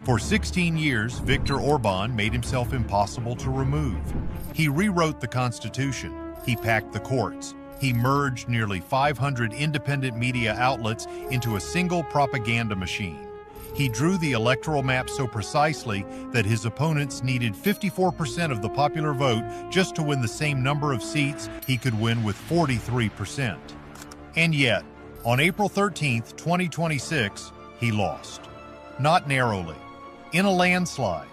For 16 years, Viktor Orbán made himself impossible to remove. He rewrote the constitution. He packed the courts. He merged nearly 500 independent media outlets into a single propaganda machine. He drew the electoral map so precisely that his opponents needed 54% of the popular vote just to win the same number of seats he could win with 43%. And yet, on April 13, 2026, he lost. Not narrowly, in a landslide.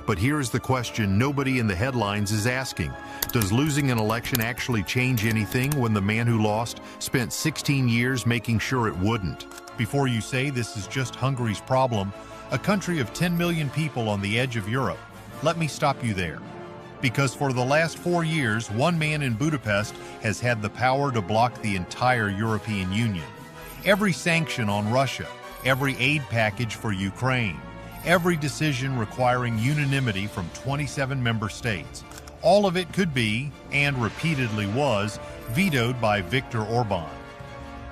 But here's the question nobody in the headlines is asking. Does losing an election actually change anything when the man who lost spent 16 years making sure it wouldn't? Before you say this is just Hungary's problem, a country of 10 million people on the edge of Europe, let me stop you there. Because for the last 4 years, one man in Budapest has had the power to block the entire European Union. Every sanction on Russia, every aid package for Ukraine, every decision requiring unanimity from 27 member states. All of it could be, and repeatedly was, vetoed by Viktor Orbán.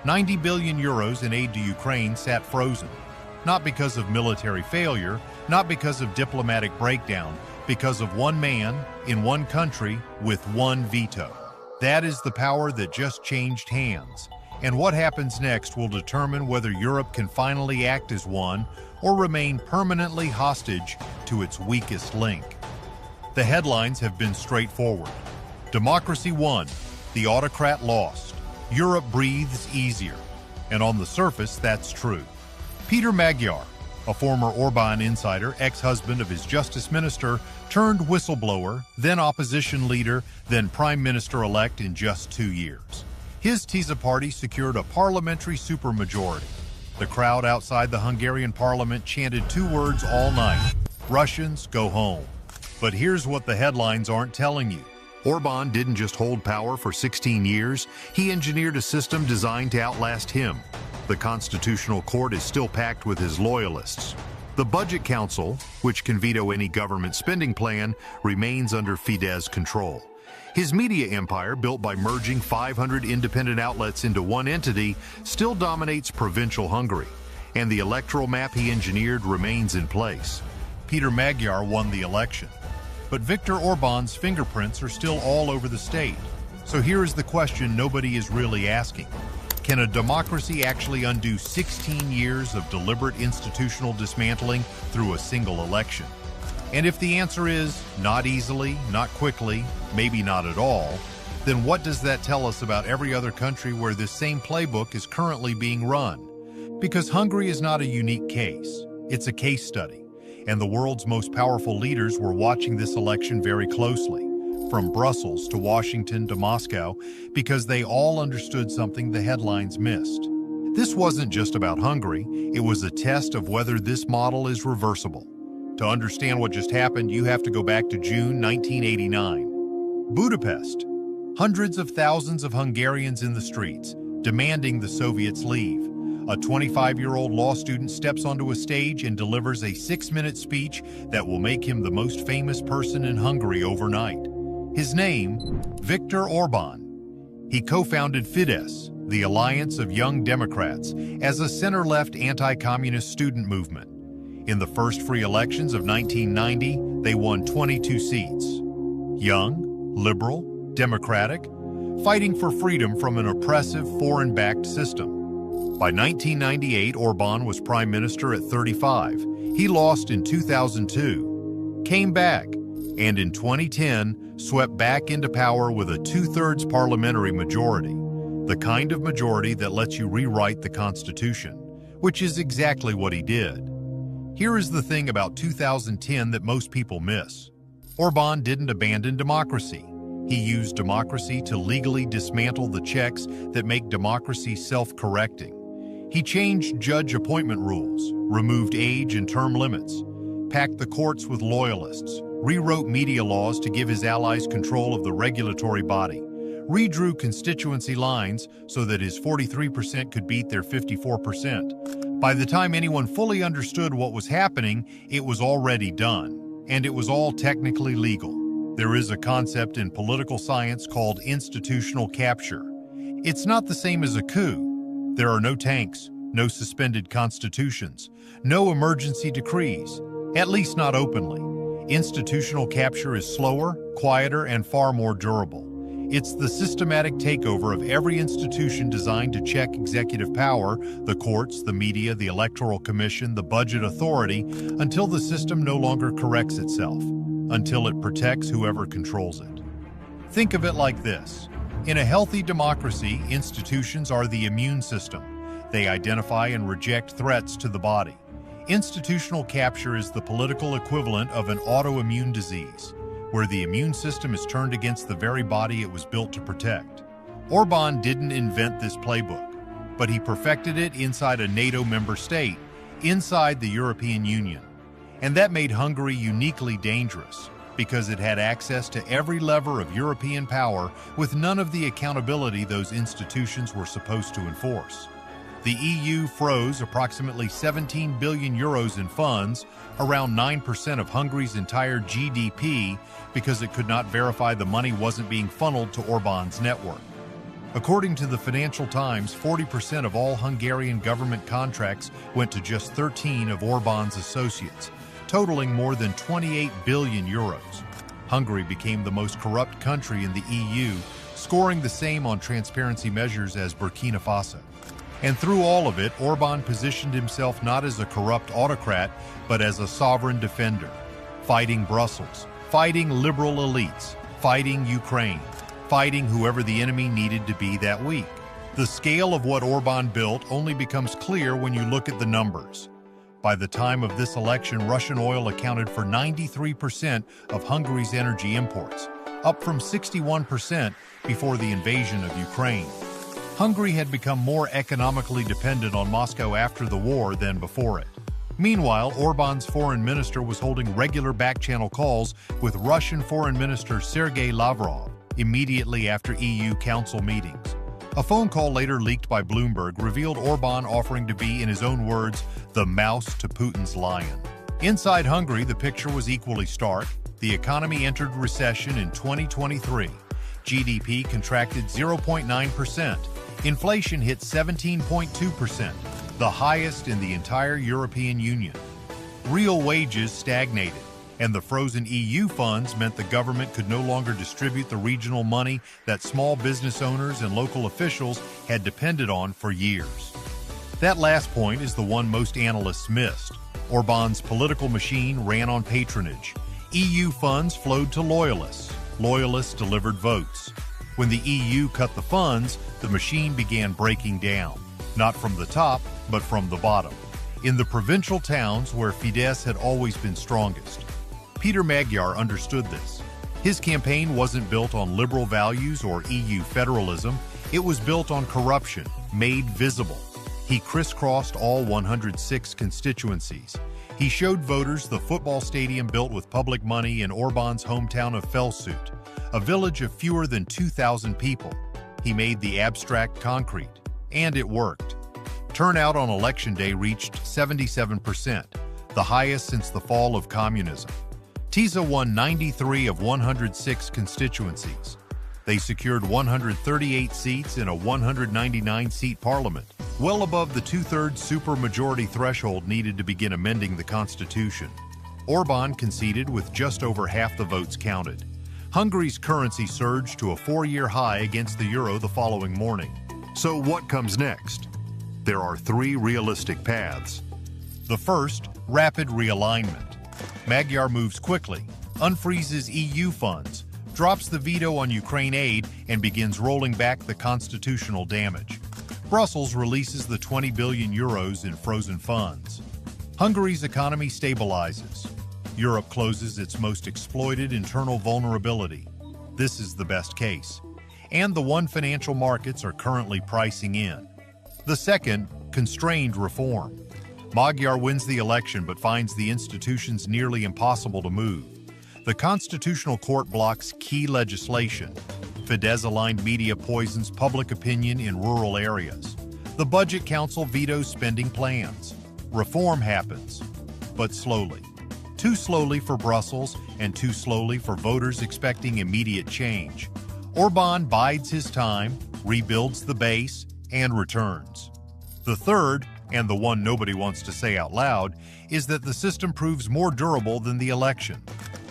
90 billion euros in aid to Ukraine sat frozen, not because of military failure, not because of diplomatic breakdown, because of one man in one country with one veto. That is the power that just changed hands. And what happens next will determine whether Europe can finally act as one or remain permanently hostage to its weakest link. The headlines have been straightforward. Democracy won, the autocrat lost. Europe breathes easier. And on the surface, that's true. Péter Magyar, a former Orban insider, ex-husband of his justice minister, turned whistleblower, then opposition leader, then prime minister-elect in just 2 years. His TISA party secured a parliamentary supermajority. The crowd outside the Hungarian parliament chanted 2 words all night: Russians, go home. But here's what the headlines aren't telling you. Orban didn't just hold power for 16 years, he engineered a system designed to outlast him. The Constitutional Court is still packed with his loyalists. The Budget Council, which can veto any government spending plan, remains under Fidesz control. His media empire, built by merging 500 independent outlets into one entity, still dominates provincial Hungary. And the electoral map he engineered remains in place. Péter Magyar won the election. But Viktor Orbán's fingerprints are still all over the state. So here is the question nobody is really asking. Can a democracy actually undo 16 years of deliberate institutional dismantling through a single election? And if the answer is not easily, not quickly, maybe not at all, then what does that tell us about every other country where this same playbook is currently being run? Because Hungary is not a unique case. It's a case study. And the world's most powerful leaders were watching this election very closely, from Brussels to Washington to Moscow, because they all understood something the headlines missed. This wasn't just about Hungary, it was a test of whether this model is reversible. To understand what just happened, you have to go back to June 1989. Budapest. Hundreds of thousands of Hungarians in the streets, demanding the Soviets leave. A 25-year-old law student steps onto a stage and delivers a 6-minute speech that will make him the most famous person in Hungary overnight. His name, Viktor Orbán. He co-founded Fidesz, the Alliance of Young Democrats, as a center-left anti-communist student movement. In the first free elections of 1990, they won 22 seats. Young, liberal, democratic, fighting for freedom from an oppressive, foreign-backed system. By 1998, Orban was prime minister at 35. He lost in 2002, came back, and in 2010 swept back into power with a 2/3 parliamentary majority, the kind of majority that lets you rewrite the Constitution, which is exactly what he did. Here is the thing about 2010 that most people miss. Orban didn't abandon democracy. He used democracy to legally dismantle the checks that make democracy self-correcting. He changed judge appointment rules, removed age and term limits, packed the courts with loyalists, rewrote media laws to give his allies control of the regulatory body, redrew constituency lines so that his 43% could beat their 54%. By the time anyone fully understood what was happening, it was already done, and it was all technically legal. There is a concept in political science called institutional capture. It's not the same as a coup. There are no tanks, no suspended constitutions, no emergency decrees, at least not openly. Institutional capture is slower, quieter, and far more durable. It's the systematic takeover of every institution designed to check executive power, the courts, the media, the Electoral Commission, the budget authority, until the system no longer corrects itself, until it protects whoever controls it. Think of it like this. In a healthy democracy, institutions are the immune system. They identify and reject threats to the body. Institutional capture is the political equivalent of an autoimmune disease, where the immune system is turned against the very body it was built to protect. Orban didn't invent this playbook, but he perfected it inside a NATO member state, inside the European Union. And that made Hungary uniquely dangerous, because it had access to every lever of European power with none of the accountability those institutions were supposed to enforce. The EU froze approximately 17 billion euros in funds, around 9% of Hungary's entire GDP, because it could not verify the money wasn't being funneled to Orban's network. According to the Financial Times, 40% of all Hungarian government contracts went to just 13 of Orban's associates, totaling more than 28 billion euros. Hungary became the most corrupt country in the EU, scoring the same on transparency measures as Burkina Faso. And through all of it, Orban positioned himself not as a corrupt autocrat, but as a sovereign defender, fighting Brussels, fighting liberal elites, fighting Ukraine, fighting whoever the enemy needed to be that week. The scale of what Orban built only becomes clear when you look at the numbers. By the time of this election, Russian oil accounted for 93% of Hungary's energy imports, up from 61% before the invasion of Ukraine. Hungary had become more economically dependent on Moscow after the war than before it. Meanwhile, Orban's foreign minister was holding regular back-channel calls with Russian Foreign Minister Sergei Lavrov immediately after EU Council meetings. A phone call later leaked by Bloomberg revealed Orban offering to be, in his own words, the mouse to Putin's lion. Inside Hungary, the picture was equally stark. The economy entered recession in 2023. GDP contracted 0.9%. Inflation hit 17.2%, the highest in the entire European Union. Real wages stagnated, and the frozen EU funds meant the government could no longer distribute the regional money that small business owners and local officials had depended on for years. That last point is the one most analysts missed. Orban's political machine ran on patronage. EU funds flowed to loyalists. Loyalists delivered votes. When the EU cut the funds, the machine began breaking down, not from the top, but from the bottom, in the provincial towns where Fidesz had always been strongest. Péter Magyar understood this. His campaign wasn't built on liberal values or EU federalism. It was built on corruption, made visible. He crisscrossed all 106 constituencies. He showed voters the football stadium built with public money in Orban's hometown of Felsut, a village of fewer than 2,000 people. He made the abstract concrete, and it worked. Turnout on election day reached 77%, the highest since the fall of communism. TISA won 93 of 106 constituencies. They secured 138 seats in a 199-seat parliament, well above the two-thirds supermajority threshold needed to begin amending the constitution. Orban conceded with just over half the votes counted. Hungary's currency surged to a 4-year high against the euro the following morning. So what comes next? There are 3 realistic paths. The first, rapid realignment. Magyar moves quickly, unfreezes EU funds, drops the veto on Ukraine aid, and begins rolling back the constitutional damage. Brussels releases the 20 billion euros in frozen funds. Hungary's economy stabilizes. Europe closes its most exploited internal vulnerability. This is the best case, and the one financial markets are currently pricing in. The second, constrained reform. Magyar wins the election but finds the institutions nearly impossible to move. The Constitutional Court blocks key legislation. Fidesz-aligned media poisons public opinion in rural areas. The Budget Council vetoes spending plans. Reform happens, but slowly. Too slowly for Brussels and too slowly for voters expecting immediate change. Orban bides his time, rebuilds the base, and returns. The third, and the one nobody wants to say out loud, is that the system proves more durable than the election.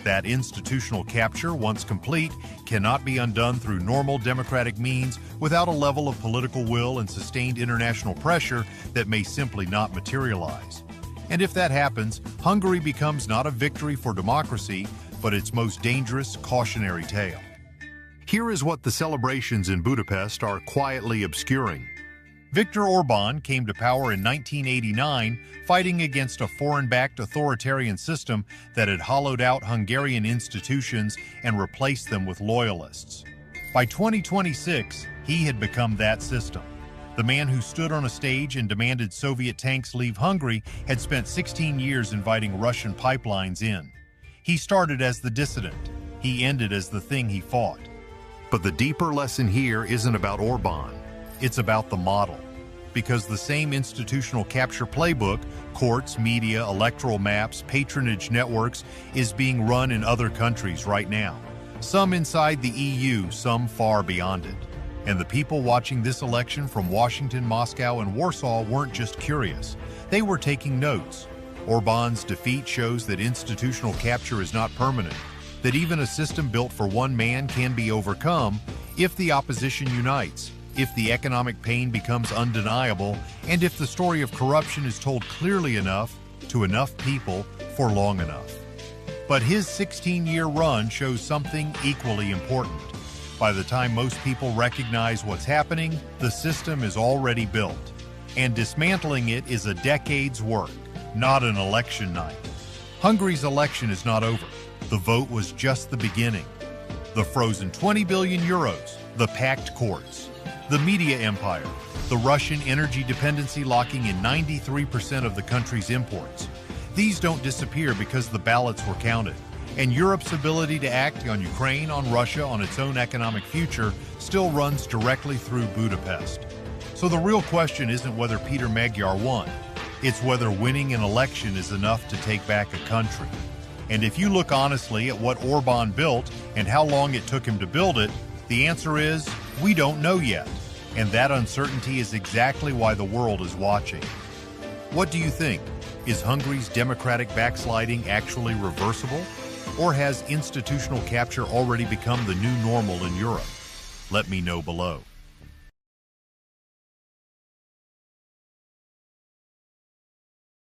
That institutional capture, once complete, cannot be undone through normal democratic means without a level of political will and sustained international pressure that may simply not materialize. And if that happens, Hungary becomes not a victory for democracy, but its most dangerous cautionary tale. Here is what the celebrations in Budapest are quietly obscuring. Viktor Orbán came to power in 1989, fighting against a foreign-backed authoritarian system that had hollowed out Hungarian institutions and replaced them with loyalists. By 2026, he had become that system. The man who stood on a stage and demanded Soviet tanks leave Hungary had spent 16 years inviting Russian pipelines in. He started as the dissident. He ended as the thing he fought. But the deeper lesson here isn't about Orbán. It's about the model. Because the same institutional capture playbook, courts, media, electoral maps, patronage networks, is being run in other countries right now. Some inside the EU, some far beyond it. And the people watching this election from Washington, Moscow, and Warsaw weren't just curious. They were taking notes. Orbán's defeat shows that institutional capture is not permanent, that even a system built for one man can be overcome if the opposition unites, if the economic pain becomes undeniable, and if the story of corruption is told clearly enough to enough people for long enough. But his 16-year run shows something equally important. By the time most people recognize what's happening, the system is already built, and dismantling it is a decade's work, not an election night. Hungary's election is not over. The vote was just the beginning. The frozen 20 billion euros, the packed courts, the media empire, the Russian energy dependency locking in 93% of the country's imports. These don't disappear because the ballots were counted, and Europe's ability to act on Ukraine, on Russia, on its own economic future still runs directly through Budapest. So the real question isn't whether Péter Magyar won, it's whether winning an election is enough to take back a country. And if you look honestly at what Orbán built and how long it took him to build it, the answer is, we don't know yet. And that uncertainty is exactly why the world is watching. What do you think? Is Hungary's democratic backsliding actually reversible? Or has institutional capture already become the new normal in Europe? Let me know below.